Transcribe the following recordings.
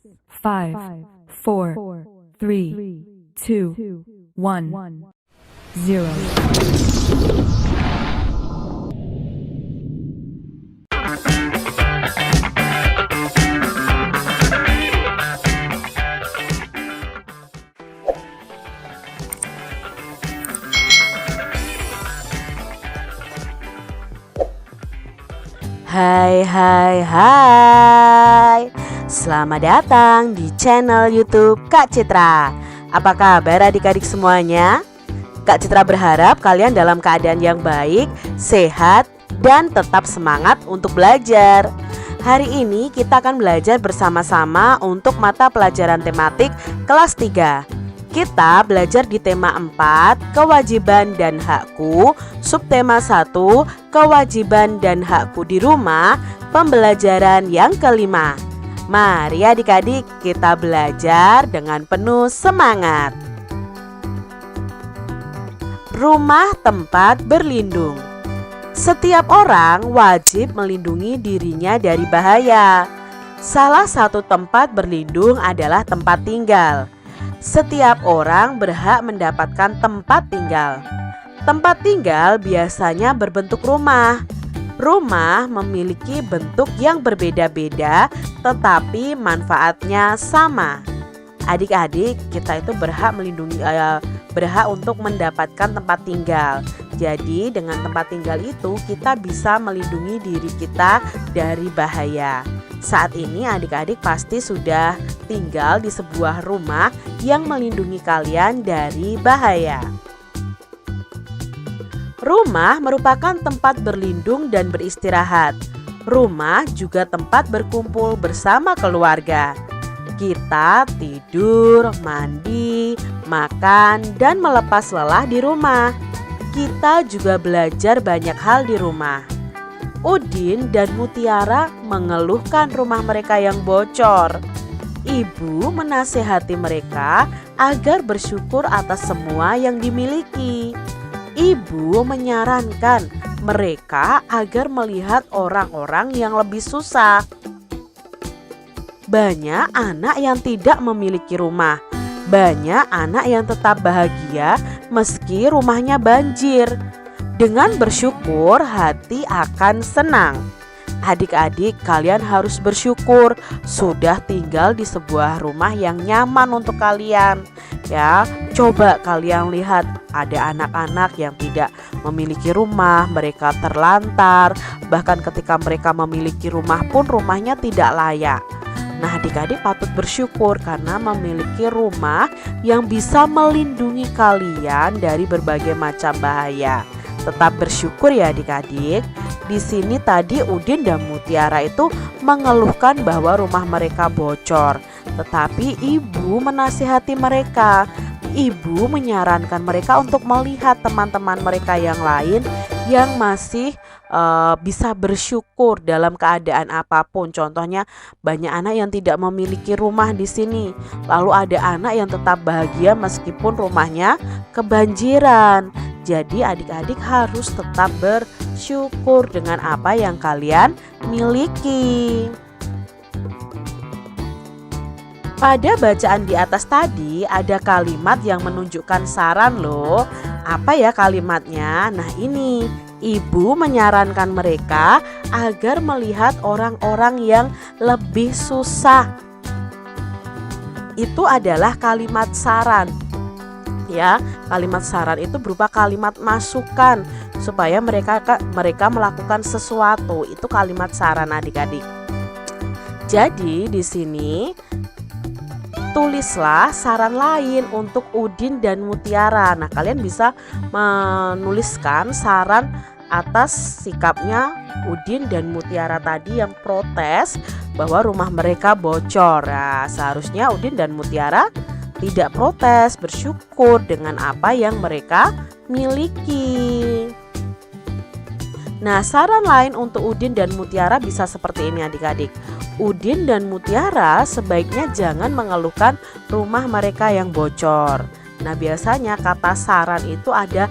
5, 4, 3, 2, 1, 0. Hai. Selamat datang di channel YouTube Kak Citra. Apa kabar adik-adik semuanya? Kak Citra berharap kalian dalam keadaan yang baik, sehat, dan tetap semangat untuk belajar. Hari ini kita akan belajar bersama-sama untuk mata pelajaran tematik kelas 3. Kita belajar di tema 4, kewajiban dan hakku, subtema 1, kewajiban dan hakku di rumah, pembelajaran yang kelima. Mari adik-adik kita belajar dengan penuh semangat. Rumah tempat berlindung. Setiap orang wajib melindungi dirinya dari bahaya. Salah satu tempat berlindung adalah tempat tinggal. Setiap orang berhak mendapatkan tempat tinggal. Tempat tinggal biasanya berbentuk rumah. Rumah memiliki bentuk yang berbeda-beda, tetapi manfaatnya sama. Adik-adik, kita itu berhak berhak untuk mendapatkan tempat tinggal. Jadi dengan tempat tinggal itu kita bisa melindungi diri kita dari bahaya. Saat ini adik-adik pasti sudah tinggal di sebuah rumah yang melindungi kalian dari bahaya. Rumah merupakan tempat berlindung dan beristirahat. Rumah juga tempat berkumpul bersama keluarga. Kita tidur, mandi, makan, dan melepas lelah di rumah. Kita juga belajar banyak hal di rumah. Udin dan Mutiara mengeluhkan rumah mereka yang bocor. Ibu menasehati mereka agar bersyukur atas semua yang dimiliki. Ibu menyarankan mereka agar melihat orang-orang yang lebih susah. Banyak anak yang tidak memiliki rumah. Banyak anak yang tetap bahagia meski rumahnya banjir. Dengan bersyukur, hati akan senang. Adik-adik, kalian harus bersyukur sudah tinggal di sebuah rumah yang nyaman untuk kalian. Ya, coba kalian lihat, ada anak-anak yang tidak memiliki rumah, mereka terlantar. Bahkan ketika mereka memiliki rumah pun rumahnya tidak layak. Nah, adik-adik patut bersyukur karena memiliki rumah yang bisa melindungi kalian dari berbagai macam bahaya. Tetap bersyukur ya adik-adik. Di sini tadi Udin dan Mutiara itu mengeluhkan bahwa rumah mereka bocor. Tetapi ibu menasihati mereka. Ibu menyarankan mereka untuk melihat teman-teman mereka yang lain yang masih bisa bersyukur dalam keadaan apapun. Contohnya banyak anak yang tidak memiliki rumah di sini. Lalu ada anak yang tetap bahagia meskipun rumahnya kebanjiran. Jadi adik-adik harus tetap bersyukur dengan apa yang kalian miliki. Pada bacaan di atas tadi ada kalimat yang menunjukkan saran loh. Apa ya kalimatnya? Nah ini, ibu menyarankan mereka agar melihat orang-orang yang lebih susah. Itu adalah kalimat saran. Ya, kalimat saran itu berupa kalimat masukan supaya mereka melakukan sesuatu. Itu kalimat saran adik-adik. Jadi di sini tulislah saran lain untuk Udin dan Mutiara. Nah, kalian bisa menuliskan saran atas sikapnya Udin dan Mutiara tadi yang protes bahwa rumah mereka bocor. Nah, seharusnya Udin dan Mutiara tidak protes, bersyukur dengan apa yang mereka miliki. Nah, saran lain untuk Udin dan Mutiara bisa seperti ini adik-adik. Udin dan Mutiara sebaiknya jangan mengeluhkan rumah mereka yang bocor. Nah, biasanya kata saran itu ada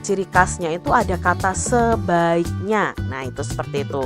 ciri khasnya itu ada kata sebaiknya. Nah, itu seperti itu.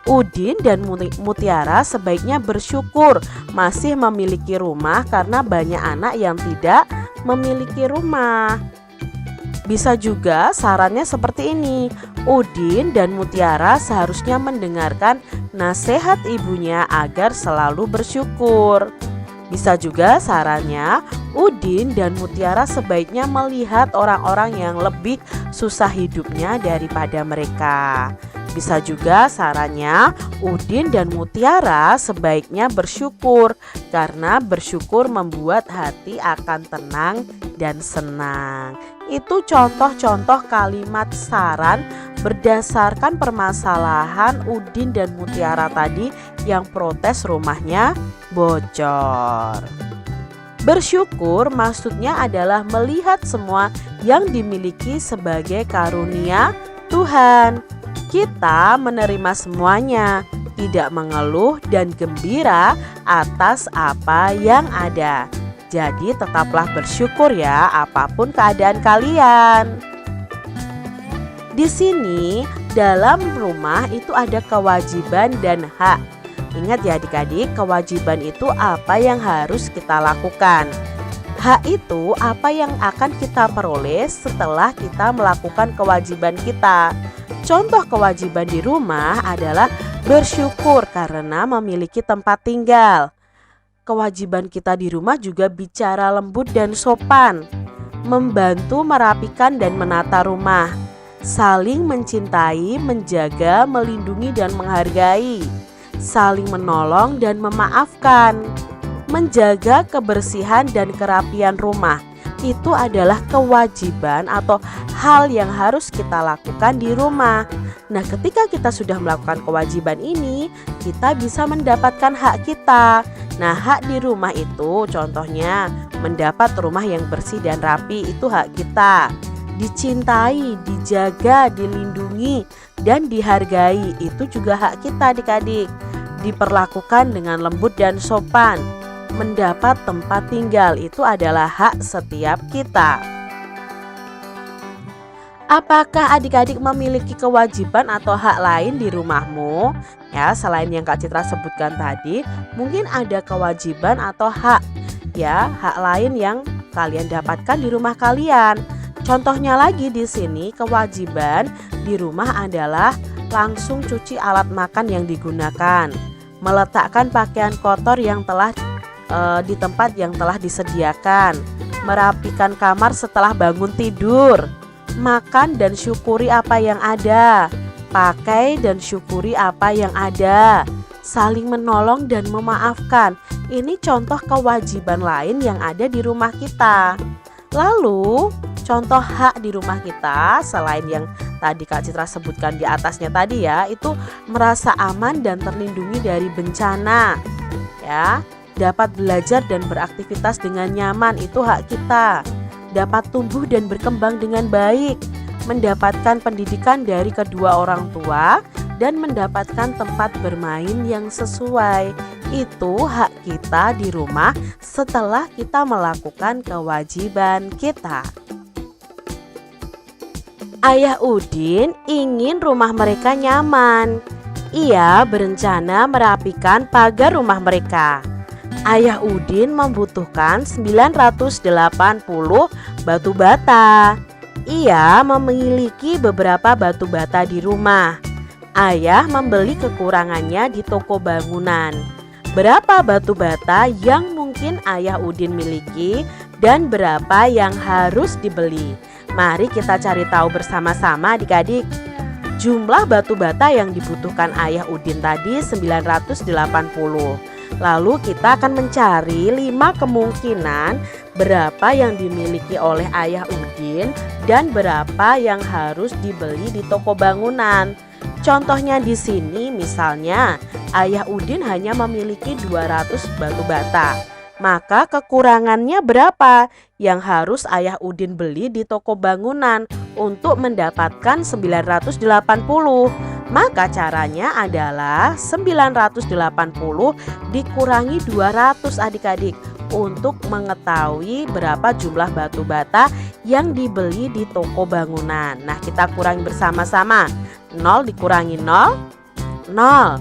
Udin dan Mutiara sebaiknya bersyukur masih memiliki rumah karena banyak anak yang tidak memiliki rumah. Bisa juga sarannya seperti ini. Udin dan Mutiara seharusnya mendengarkan nasihat ibunya agar selalu bersyukur. Bisa juga sarannya, Udin dan Mutiara sebaiknya melihat orang-orang yang lebih susah hidupnya daripada mereka. Bisa juga sarannya, Udin dan Mutiara sebaiknya bersyukur karena bersyukur membuat hati akan tenang dan senang. Itu contoh-contoh kalimat saran berdasarkan permasalahan Udin dan Mutiara tadi yang protes rumahnya bocor. Bersyukur maksudnya adalah melihat semua yang dimiliki sebagai karunia Tuhan. Kita menerima semuanya, tidak mengeluh dan gembira atas apa yang ada. Jadi tetaplah bersyukur ya apapun keadaan kalian. Di sini dalam rumah itu ada kewajiban dan hak. Ingat ya adik-adik, kewajiban itu apa yang harus kita lakukan. Hak itu apa yang akan kita peroleh setelah kita melakukan kewajiban kita. Contoh kewajiban di rumah adalah bersyukur karena memiliki tempat tinggal. Kewajiban kita di rumah juga bicara lembut dan sopan, membantu merapikan dan menata rumah, saling mencintai, menjaga, melindungi dan menghargai, saling menolong dan memaafkan, menjaga kebersihan dan kerapian rumah. Itu adalah kewajiban atau hal yang harus kita lakukan di rumah. Nah, ketika kita sudah melakukan kewajiban ini, kita bisa mendapatkan hak kita. Nah, hak di rumah itu contohnya mendapat rumah yang bersih dan rapi, itu hak kita. Dicintai, dijaga, dilindungi, dan dihargai, itu juga hak kita adik-adik. Diperlakukan dengan lembut dan sopan. Mendapat tempat tinggal itu adalah hak setiap kita. Apakah adik-adik memiliki kewajiban atau hak lain di rumahmu? Ya, selain yang Kak Citra sebutkan tadi, mungkin ada kewajiban atau hak hak lain yang kalian dapatkan di rumah kalian. Contohnya lagi di sini, kewajiban di rumah adalah langsung cuci alat makan yang digunakan, meletakkan pakaian kotor yang telah di tempat yang telah disediakan, merapikan kamar setelah bangun tidur, makan dan syukuri apa yang ada, pakai dan syukuri apa yang ada, saling menolong dan memaafkan. Ini contoh kewajiban lain yang ada di rumah kita. Lalu contoh hak di rumah kita selain yang tadi Kak Citra sebutkan di atasnya tadi ya, itu merasa aman dan terlindungi dari bencana ya. Dapat belajar dan beraktivitas dengan nyaman, itu hak kita. Dapat tumbuh dan berkembang dengan baik, mendapatkan pendidikan dari kedua orang tua, dan mendapatkan tempat bermain yang sesuai. Itu hak kita di rumah setelah kita melakukan kewajiban kita. Ayah Udin ingin rumah mereka nyaman. Ia berencana merapikan pagar rumah mereka. Ayah Udin membutuhkan 980 batu bata. Ia memiliki beberapa batu bata di rumah. Ayah membeli kekurangannya di toko bangunan. Berapa batu bata yang mungkin Ayah Udin miliki dan berapa yang harus dibeli? Mari kita cari tahu bersama-sama adik-adik. Jumlah batu bata yang dibutuhkan Ayah Udin tadi 980. Lalu kita akan mencari 5 kemungkinan berapa yang dimiliki oleh Ayah Udin dan berapa yang harus dibeli di toko bangunan. Contohnya di sini misalnya Ayah Udin hanya memiliki 200 batu bata. Maka kekurangannya berapa yang harus Ayah Udin beli di toko bangunan untuk mendapatkan 980? Maka caranya adalah 980 dikurangi 200 adik-adik untuk mengetahui berapa jumlah batu bata yang dibeli di toko bangunan. Nah, kita kurangi bersama-sama. 0 dikurangi 0, 0.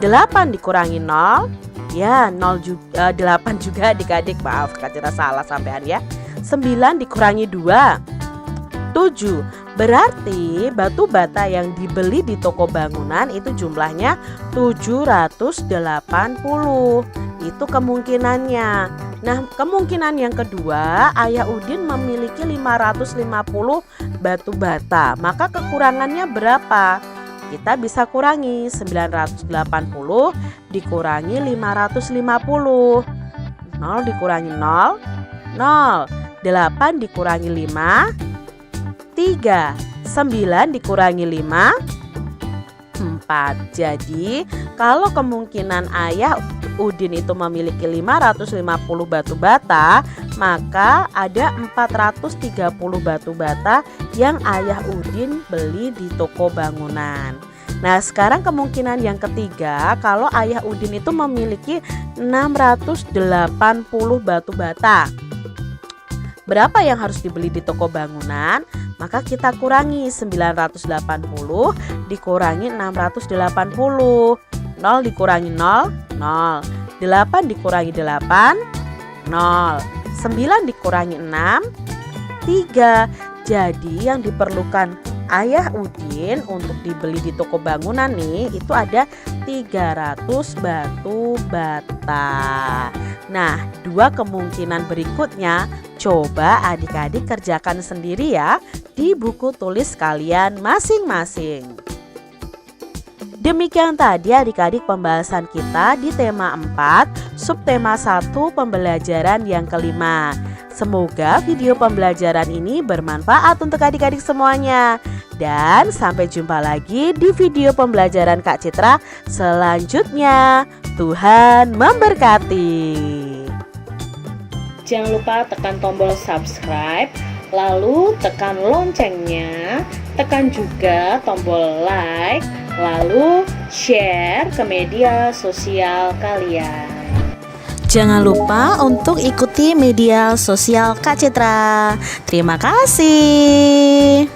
8 dikurangi 0, ya 0 juga, 8 juga adik-adik, maaf Kak Citra salah sampean ya. 9 dikurangi 2, 7. Berarti batu bata yang dibeli di toko bangunan itu jumlahnya 780. Itu kemungkinannya. Nah, kemungkinan yang kedua, Ayah Udin memiliki 550 batu bata. Maka kekurangannya berapa? Kita bisa kurangi 980 dikurangi 550. 0 dikurangi 0, 0. 8 dikurangi 5, 3. 9 dikurangi 5, 4. Jadi kalau kemungkinan Ayah Udin itu memiliki 550 batu bata, maka ada 430 batu bata yang Ayah Udin beli di toko bangunan. Nah, sekarang kemungkinan yang ketiga, kalau Ayah Udin itu memiliki 680 batu bata. Berapa yang harus dibeli di toko bangunan? Maka kita kurangi 980 dikurangi 680. 0 dikurangi 0, 0. 8 dikurangi 8, 0. 9 dikurangi 6, 3. Jadi yang diperlukan Ayah Udin untuk dibeli di toko bangunan nih, itu ada 300 batu bata. Nah, dua kemungkinan berikutnya coba adik-adik kerjakan sendiri ya di buku tulis kalian masing-masing. Demikian tadi adik-adik pembahasan kita di tema 4, subtema 1 pembelajaran yang kelima. Semoga video pembelajaran ini bermanfaat untuk adik-adik semuanya. Dan sampai jumpa lagi di video pembelajaran Kak Citra selanjutnya. Tuhan memberkati. Jangan lupa tekan tombol subscribe, lalu tekan loncengnya, tekan juga tombol like, lalu share ke media sosial kalian. Jangan lupa untuk ikuti media sosial Kak Citra. Terima kasih.